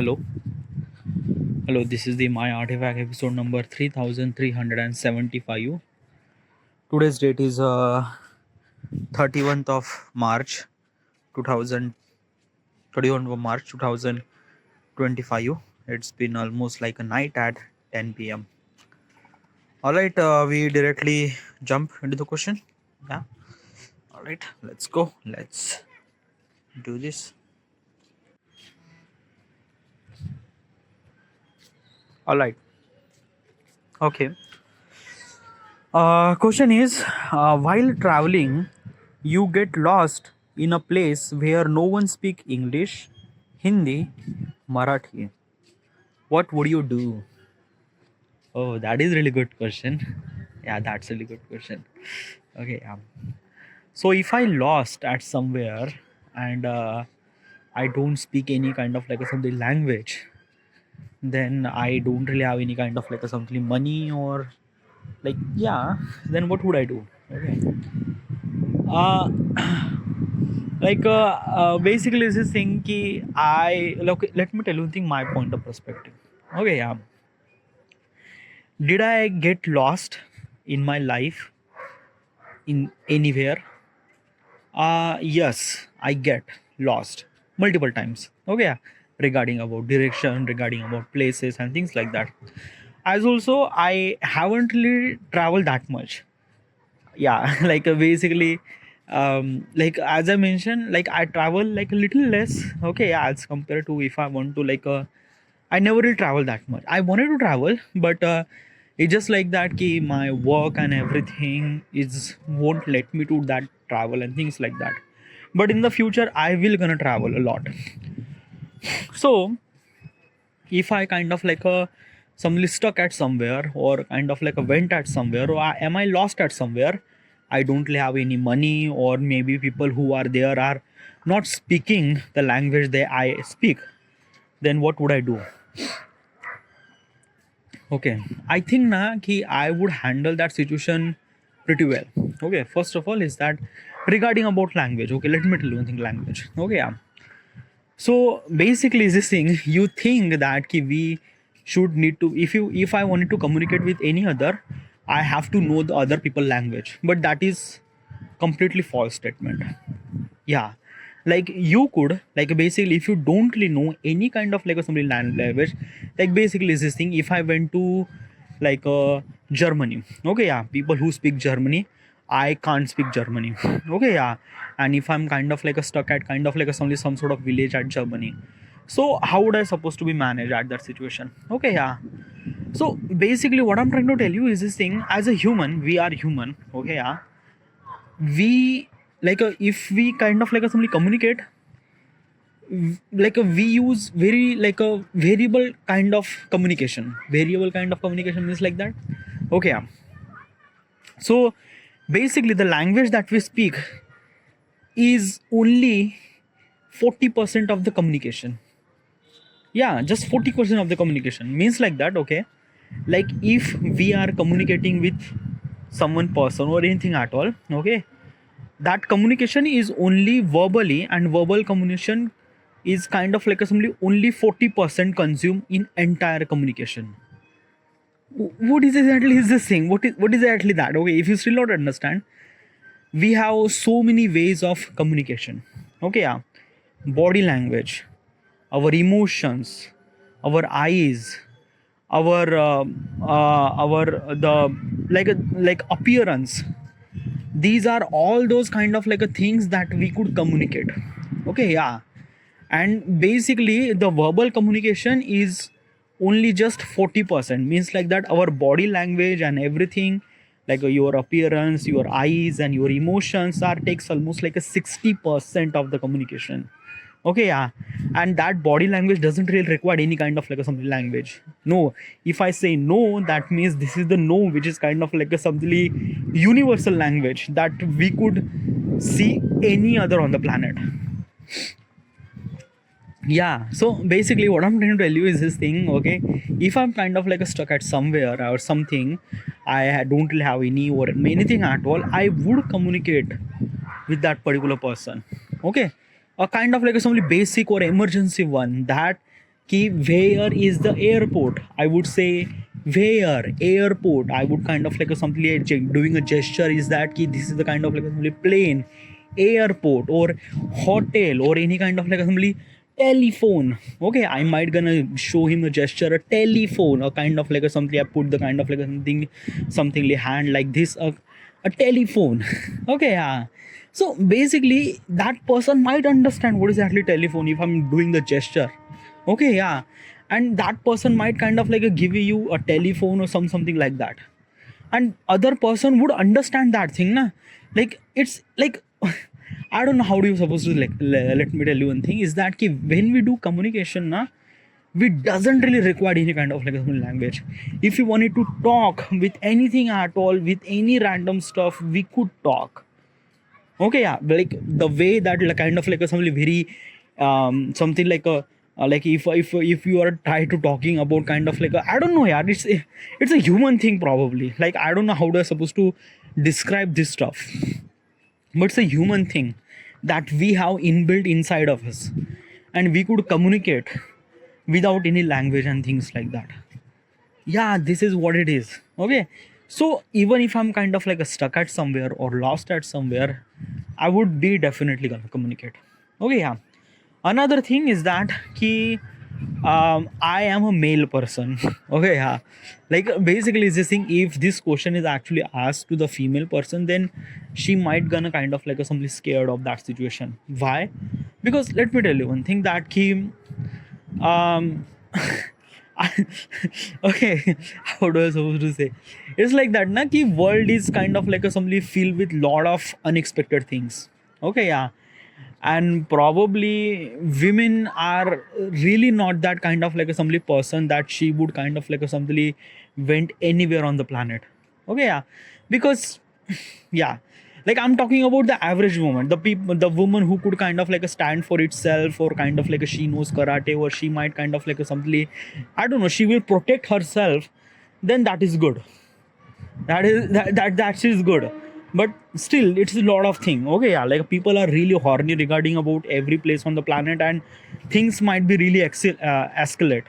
Hello, hello. This is the My Artifact episode number 3375. Today's date is 31st of March 2000 31st of March 2025. It's been almost like a night at 10 p.m. All right, we directly jump into the question. Yeah. All right, let's go. Let's do this. All right. Okay. Question is, while traveling, you get lost in a place where no one speak English, Hindi, Marathi. What would you do? Oh, that is really good question. Yeah, that's really good question. Okay, so if I lost at somewhere and I don't speak any kind of like a something language, then I don't really have any kind of like a something money or like yeah, then what would I do? Okay. Uh, basically this is thing ki I look, let me tell you thing my point of perspective. Okay, yeah. Did I get lost in my life in anywhere? Yes, I get lost multiple times. Okay, yeah. Regarding about direction, regarding about places and things like that. As also I haven't really traveled that much. Yeah, basically like as I mentioned, like I travel like a little less, okay, yeah, as compared to if I want to I never really travel that much. I wanted to travel, but it's just like that ki my work and everything is won't let me to that travel and things like that. But in the future I will gonna travel a lot. So if I kind of somebody stuck at somewhere or kind of like a went at somewhere or am I lost at somewhere, I don't really have any money or maybe people who are there are not speaking the language they I speak, then what would I do? Okay, I think na ki I would handle that situation pretty well. Okay, first of all is that regarding about language. Okay, let me tell you one thing, language. Okay, yeah. So basically this thing, you think that ki we should need to, if I wanted to communicate with any other, I have to know the other people language, but that is completely false statement. Yeah, like you could like basically if you don't really know any kind of like a somebody language, like basically is this thing, if I went to Germany, okay, yeah, people who speak Germany, I can't speak Germany. Okay, yeah. And if I'm kind of like a stuck at kind of like a some sort of village at Germany, so how would I supposed to be managed at that situation? Okay, yeah. So basically what I'm trying to tell you is this thing, as a human, we are human. Okay, yeah. We if we kind of like a somebody communicate, we use very like a variable kind of communication means like that. Okay, yeah. So basically the language that we speak is only 40% of the communication. Yeah, just 40% of the communication means like that. Okay, like if we are communicating with someone person or anything at all, okay, that communication is only verbally, and verbal communication is kind of like only 40% consumed in entire communication. What is exactly is this thing? What is exactly that? Okay, if you still not understand, we have so many ways of communication. Okay, yeah. Body language, our emotions, our eyes, our the like appearance. These are all those kind of like a things that we could communicate. Okay, yeah. And basically the verbal communication is only just 40%, means like that our body language and everything, like your appearance, your eyes and your emotions are takes almost like a 60% of the communication. Okay, yeah. And that body language doesn't really require any kind of like a something language. No, if I say no, that means this is the no, which is kind of like a something universal language that we could see any other on the planet. Yeah, so basically what I'm trying to tell you is this thing. Okay, if I'm kind of like a stuck at somewhere or something, don't really have any or anything at all, I would communicate with that particular person. Okay, a kind of like a somebody basic or emergency one that ki where is the airport, I would say where airport. I would kind of like something like doing a gesture is that ki this is the kind of like assembly plane, airport, or hotel, or any kind of like assembly telephone. Okay, I might gonna show him a gesture, a telephone, a kind of like a something. I put the kind of like a something like hand like this, a telephone. Okay, yeah. So basically that person might understand what is actually telephone if I'm doing the gesture. Okay, yeah. And that person might kind of like give you a telephone or something like that, and other person would understand that thing na. Like it's like I don't know how do you supposed to like let me tell you one thing is that ki when we do communication na, we doesn't really require any kind of like a language. If you wanted to talk with anything at all, with any random stuff, we could talk. Okay, yeah, like the way that like kind of like a something very something like a like if you are try to talking about kind of like a, I don't know, yeah, it's a human thing probably. Like I don't know how to supposed to describe this stuff, but it's a human thing that we have inbuilt inside of us, and we could communicate without any language and things like that. Yeah, this is what it is. Okay, so even if I'm kind of like a stuck at somewhere or lost at somewhere, I would be definitely gonna communicate. Okay, yeah. Another thing is that ki I am a male person. Okay, yeah. Like basically it's this thing, if this question is actually asked to the female person, then she might gonna kind of like a something scared of that situation. Why? Because let me tell you one thing that ki um okay, how do I supposed to say? It's like that, na ki world is kind of like a something filled with lot of unexpected things. Okay, yeah. And probably women are really not that kind of like a somebody person that she would kind of like a somebody went anywhere on the planet. Okay, yeah. Because yeah, like I'm talking about the average woman, the people, the woman who could kind of like a stand for itself, or kind of like a she knows karate, or she might kind of like a somebody, I don't know, she will protect herself, then that is good. That is good. But still it's a lot of thing. Okay, yeah, like people are really horny regarding about every place on the planet, and things might be really escalate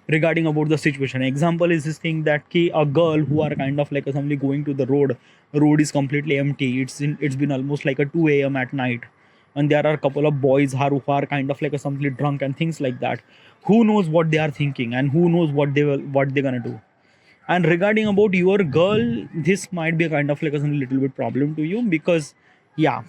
regarding about the situation. Example is this thing that ki a girl who are kind of like somebody going to the road is completely empty. It's been almost like a 2 a.m. at night, and there are a couple of boys who are kind of like a something drunk and things like that. Who knows what they are thinking, and who knows what they're gonna do. And regarding about your girl, this might be a kind of like a little bit problem to you, because yeah.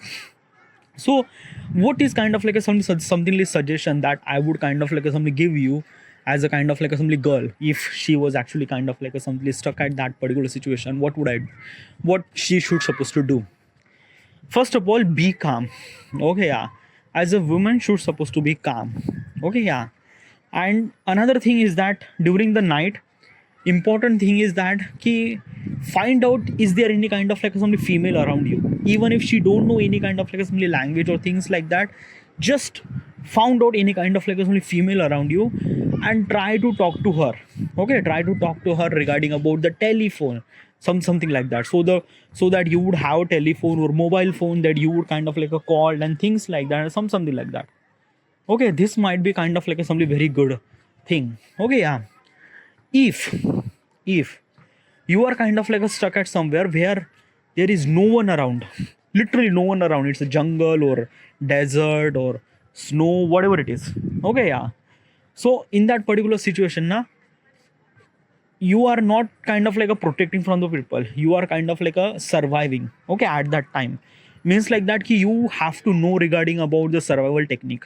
So what is kind of like a something like suggestion that I would kind of like a something give you as a kind of like a something girl, if she was actually kind of like a something stuck at that particular situation, what she should supposed to do? First of all, be calm. Okay, yeah. As a woman should supposed to be calm. Okay, yeah. And another thing is that during the night, important thing is that ki find out is there any kind of like some female around you, even if she don't know any kind of like some language or things like that. Just found out any kind of like some female around you, and try to talk to her. Okay, try to talk to her regarding about the telephone, something like that, so that you would have a telephone or mobile phone that you would kind of like a call and things like that, something like that. Okay, this might be kind of like a something very good thing. Okay, yeah. If you are kind of like a stuck at somewhere where there is no one around, literally no one around, it's a jungle or desert or snow, whatever it is. Okay, yeah. So in that particular situation na, you are not kind of like a protecting from the people, you are kind of like a surviving. Okay, at that time, means like that ki you have to know regarding about the survival technique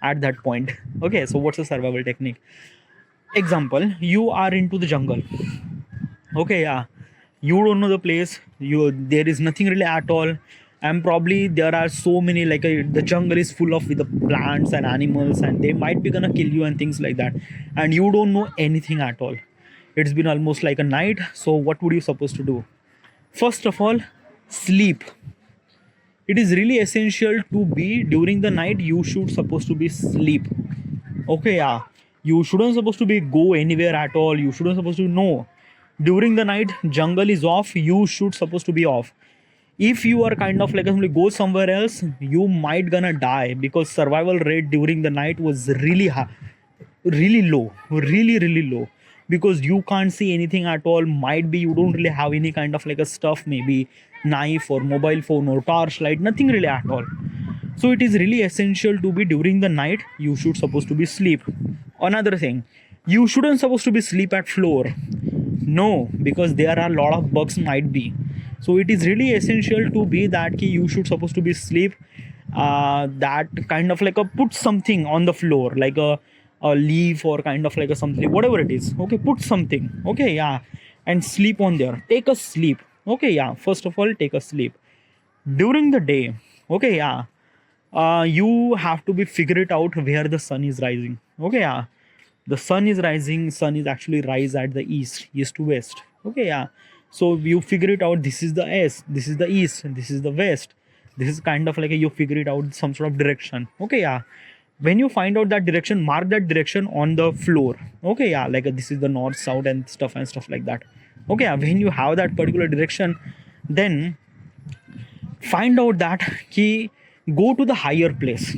at that point. Okay, so what's the survival technique? Example, you are into the jungle. Okay, yeah. You don't know the place, there is nothing really at all, and probably there are so many like the jungle is full of with the plants and animals, and they might be gonna kill you and things like that, and you don't know anything at all. It's been almost like a night. So what would you supposed to do? First of all, sleep. It is really essential to be during the night, you should supposed to be sleep. Okay, yeah. You shouldn't supposed to be go anywhere at all, you shouldn't supposed to know. During the night, jungle is off, you should supposed to be off. If you are kind of like go somewhere else, you might gonna die, because survival rate during the night was really high. really low, really low, because you can't see anything at all. Might be you don't really have any kind of like a stuff, maybe knife or mobile phone or torchlight, nothing really at all. So it is really essential to be during the night. You should supposed to be sleep. Another thing, you shouldn't supposed to be sleep at floor. No, because there are a lot of bugs might be. So it is really essential to be that ki you should supposed to be sleep, that kind of like a put something on the floor, like a leaf or kind of like a something, whatever it is. Okay, put something. Okay, yeah, and sleep on there. Take a sleep. Okay, yeah. First of all, take a sleep during the day. Okay, yeah. You have to be figure it out where the sun is rising. Okay, yeah, the sun is rising, sun is actually rise at the east to west. Okay, yeah, so you figure it out, this is the s, this is the east, and this is the west. This is kind of like you figure it out some sort of direction. Okay, yeah, when you find out that direction, mark that direction on the floor. Okay, yeah, like this is the north, south, and stuff like that. Okay, yeah, when you have that particular direction, then find out that key, go to the higher place.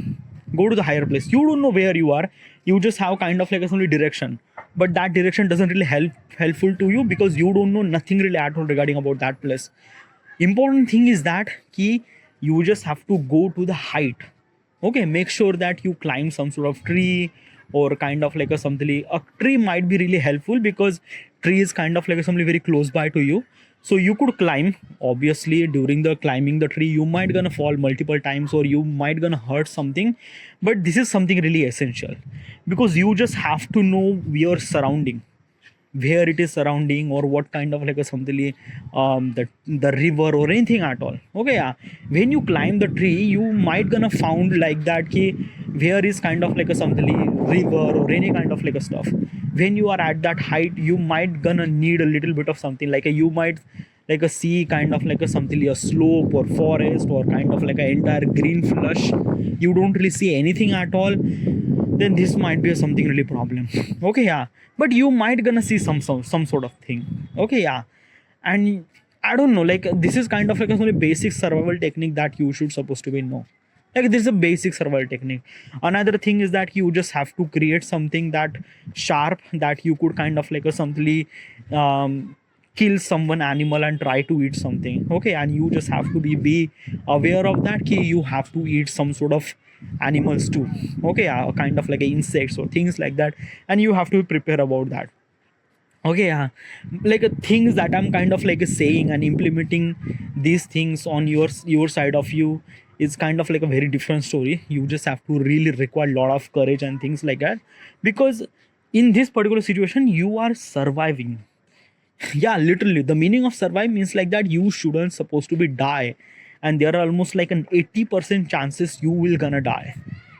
Go to the higher place. You don't know where you are, you just have kind of like a only direction, but that direction doesn't really helpful to you, because you don't know nothing really at all regarding about that place. Important thing is that key, you just have to go to the height. Okay, make sure that you climb some sort of tree, or kind of like a something. A tree might be really helpful, because tree is kind of like something very close by to you, so you could climb. Obviously during the climbing the tree, you might gonna fall multiple times, or you might gonna hurt something, but this is something really essential, because you just have to know your surrounding, where it is surrounding, or what kind of like a something, the river or anything at all. Okay, yeah, when you climb the tree, you might gonna found like that ki where is kind of like a something river or any kind of like a stuff. When you are at that height, you might gonna need a little bit of something like a, you might like a sea kind of like a something, a slope or forest, or kind of like an entire green flush, you don't really see anything at all, then this might be a something really problem. Okay, yeah, but you might gonna see some sort of thing. Okay, yeah, and I don't know, like this is kind of like a only basic survival technique that you should supposed to be know. Like this is a basic survival technique. Another thing is that you just have to create something that sharp, that you could kind of like a something, kill someone animal and try to eat something. Okay, and you just have to be aware of that key, you have to eat some sort of animals too. Okay, kind of like insects or things like that, and you have to prepare about that. Okay, yeah, like things that I'm kind of like saying and implementing these things on your side of you is kind of like a very different story. You just have to really require a lot of courage and things like that, because in this particular situation you are surviving. Yeah, literally the meaning of survive means like that you shouldn't supposed to be die, and there are almost like an 80% chances you will gonna die.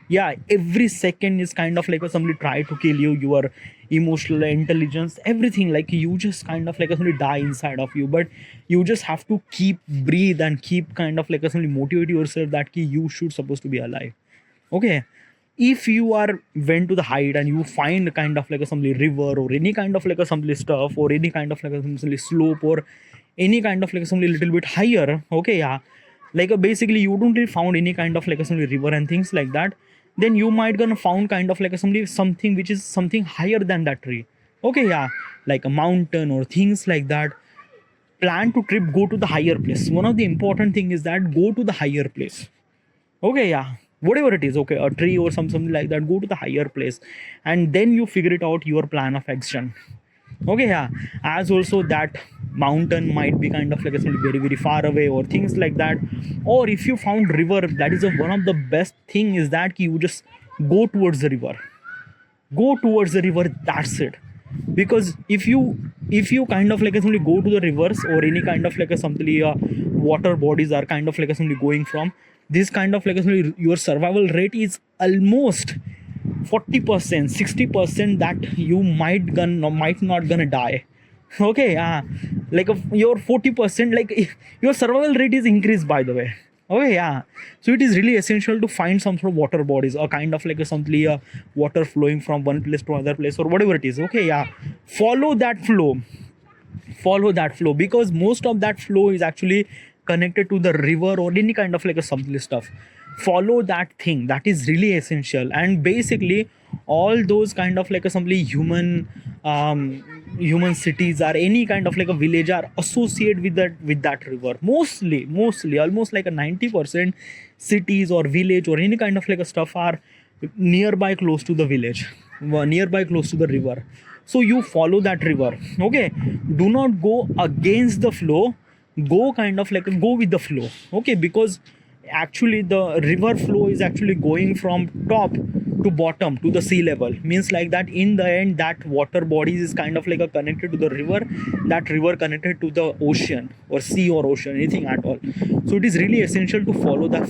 Yeah, every second is kind of like a somebody try to kill you, your emotional intelligence, everything, like you just kind of like a somebody die inside of you, but you just have to keep breathe and keep kind of like a somebody motivate yourself that ki you should supposed to be alive. Okay, if you are went to the height and you find kind of like a some river or any kind of like a some stuff, or any kind of like a some slope, or any kind of like some little bit higher. Okay, yeah, like basically you don't really found any kind of like a some river and things like that, then you might gonna found kind of like a something which is something higher than that tree. Okay, yeah, like a mountain or things like that. Plan to trip, go to the higher place. One of the important thing is that go to the higher place. Okay, yeah, whatever it is. Okay, a tree or something like that, go to the higher place, and then you figure it out your plan of action. Okay, yeah, as also that mountain might be kind of like something very far away or things like that. Or if you found river, that is one of the best thing is that you just go towards the river. Go towards the river, that's it. Because if you kind of like only go to the rivers or any kind of like a something, water bodies are kind of like a something going from this kind of like a, your survival rate is almost 40%, 60% that you might not gonna die. Okay, like your 40%, like your survival rate is increased, by the way. Okay, yeah, so it is really essential to find some sort of water bodies, or kind of like a something, water flowing from one place to another place, or whatever it is. Okay, yeah, follow that flow. Follow that flow, because most of that flow is actually connected to the river or any kind of like a something stuff. Follow that thing, that is really essential. And basically all those kind of like a simply human cities or any kind of like a village are associated with that river. Mostly almost like a 90% cities or village or any kind of like a stuff are nearby close to the village, nearby close to the river. So you follow that river. Okay, do not go against the flow, go kind of like go with the flow. Okay, because actually the river flow is actually going from top to bottom to the sea level, means like that in the end that water bodies is kind of like a connected to the river, that river connected to the ocean or sea or ocean, anything at all. So it is really essential to follow that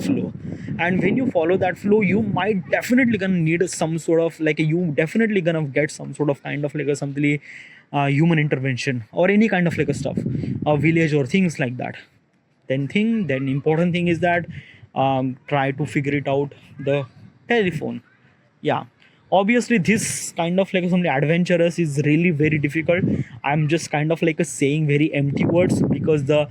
flow. And when you follow that flow, you might definitely gonna need some sort of like you definitely gonna get some sort of kind of like a something human intervention or any kind of like a stuff, a village or things like that. Then important thing is that try to figure it out the telephone. Yeah, obviously this kind of like something adventurous is really very difficult. I'm just kind of like a saying very empty words because the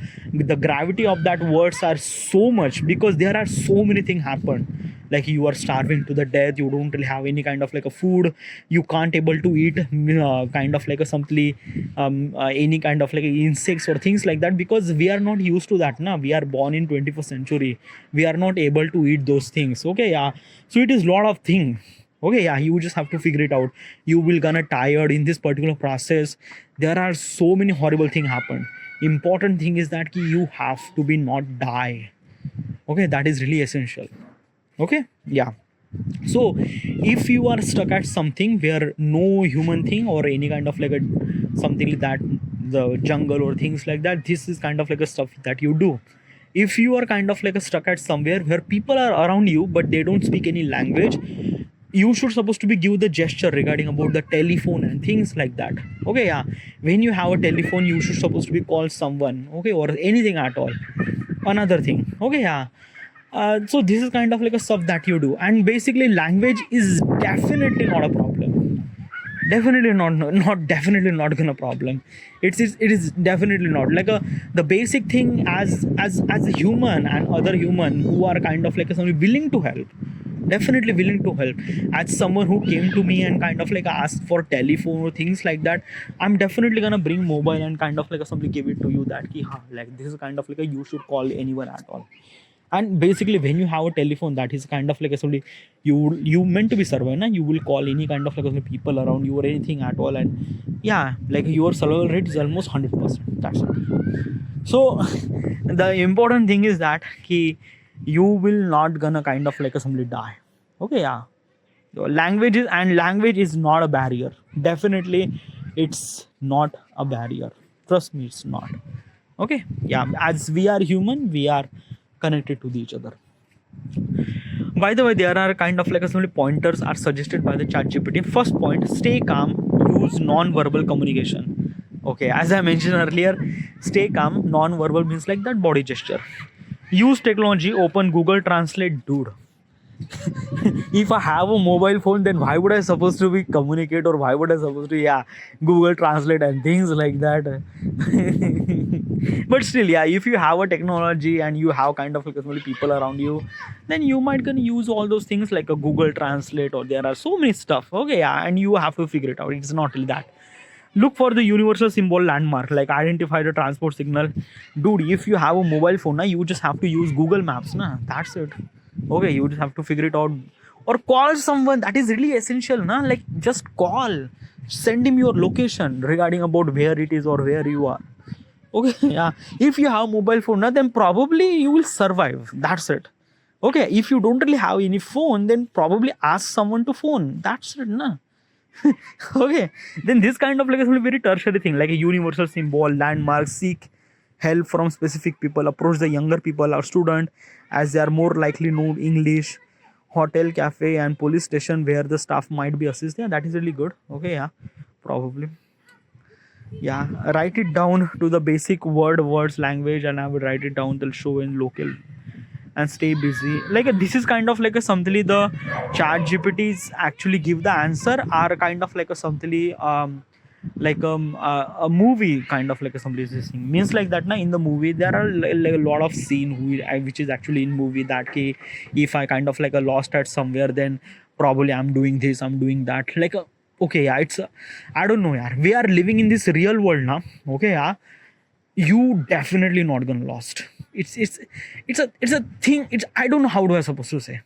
gravity of that words are so much, because there are so many things happen, like you are starving to the death, you don't really have any kind of like a food, you can't able to eat kind of like a something any kind of like insects or things like that, because we are not used to that now. We are born in 21st century, we are not able to eat those things. Okay, yeah, so it is lot of thing. Okay, yeah, you just have to figure it out. You will gonna tired in this particular process. There are so many horrible things happen. Important thing is that you have to be not die. Okay, that is really essential. Okay, yeah. So if you are stuck at something where no human thing or any kind of like a something like that, the jungle or things like that, this is kind of like a stuff that you do. If you are kind of like a stuck at somewhere where people are around you but they don't speak any language, you should supposed to be give the gesture regarding about the telephone and things like that. Okay, yeah, when you have a telephone you should supposed to be call someone, okay, or anything at all. Another thing, okay, yeah. So this is kind of like a stuff that you do, and basically language is definitely not a problem. Definitely not definitely not gonna problem. It is definitely not like a the basic thing as a human and other human who are kind of like somebody willing to help, definitely willing to help. As someone who came to me and kind of like asked for telephone or things like that, I'm definitely gonna bring mobile and kind of like somebody give it to you that ki, ha, like this is kind of like a you should call anyone at all. And basically when you have a telephone, that is kind of like a somebody you meant to be survive na, you will call any kind of like people around you or anything at all, and yeah, like your survival rate is almost 100%. That's it. So the important thing is that ki, you will not gonna kind of like somebody die. Okay, yeah. So language is not a barrier. Definitely it's not a barrier, trust me, it's not. Okay, yeah, as we are human, we are connected to each other. By the way, there are kind of like a some pointers are suggested by the chat GPT. First point, stay calm, use non-verbal communication. Okay, as I mentioned earlier, stay calm, non-verbal means like that body gesture. Use technology, open Google Translate, dude. If I have a mobile phone, then why would I supposed to be communicate, or why would I supposed to, yeah, Google Translate and things like that. But still, yeah, if you have a technology and you have kind of like many people around you, then you might gonna use all those things like a Google Translate, or there are so many stuff. Okay, yeah, and you have to figure it out. It's not really that. Look for the universal symbol landmark, like identify the transport signal. Dude, if you have a mobile phone, you just have to use Google Maps. That's it. Okay, you just have to figure it out. Or call someone, that is really essential. Like just call. Send him your location regarding about where it is or where you are. Okay, yeah. If you have mobile phone, then probably you will survive. That's it. Okay, if you don't really have any phone, then probably ask someone to phone. That's it. Okay, then this kind of like a very tertiary thing, like a universal symbol, landmark, seek help from specific people, approach the younger people or student as they are more likely know English, hotel, cafe and police station where the staff might be assist. Yeah, that is really good. Okay, yeah, probably. Yeah, write it down to the basic words language, and I would write it down till show in local and stay busy. Like this is kind of like a something the chat GPTs actually give the answer are kind of like a something like a movie kind of like a somebody is thing. Means like that in the movie there are like a lot of scene which is actually in movie that if I kind of like a lost at somewhere, then probably I'm doing this, I'm doing that, like okay, yeah, I don't know, yeah, we are living in this real world now. Okay, yeah, you definitely not gonna lost. It's a thing. It's, I don't know how do I supposed to say.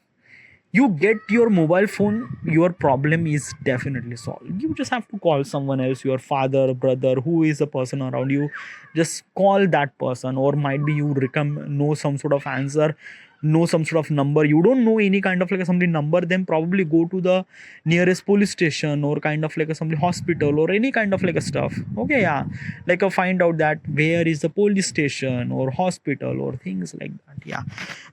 You get your mobile phone, your problem is definitely solved. You just have to call someone else, your father, brother, who is the person around you. Just call that person, or might be you know some sort of answer, know some sort of number. You don't know any kind of like a somebody number, then probably go to the nearest police station, or kind of like a somebody hospital, or any kind of like a stuff. Okay, yeah, like find out that where is the police station or hospital or things like that. Yeah,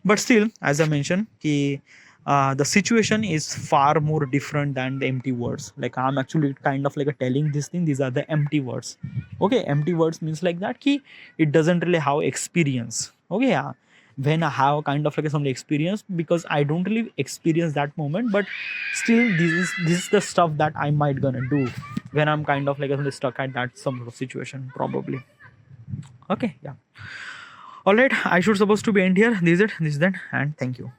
but still, as I mentioned, the situation is far more different than the empty words. Like I'm actually kind of like a telling this thing, these are the empty words. Okay, empty words means like that key, it doesn't really have experience. Okay, yeah, when I have kind of like some experience, because I don't really experience that moment, but still this is the stuff that I might gonna do when I'm kind of like stuck at that some sort of situation probably. Okay, yeah, all right, I should supposed to be end here. This is it, this is that, and thank you.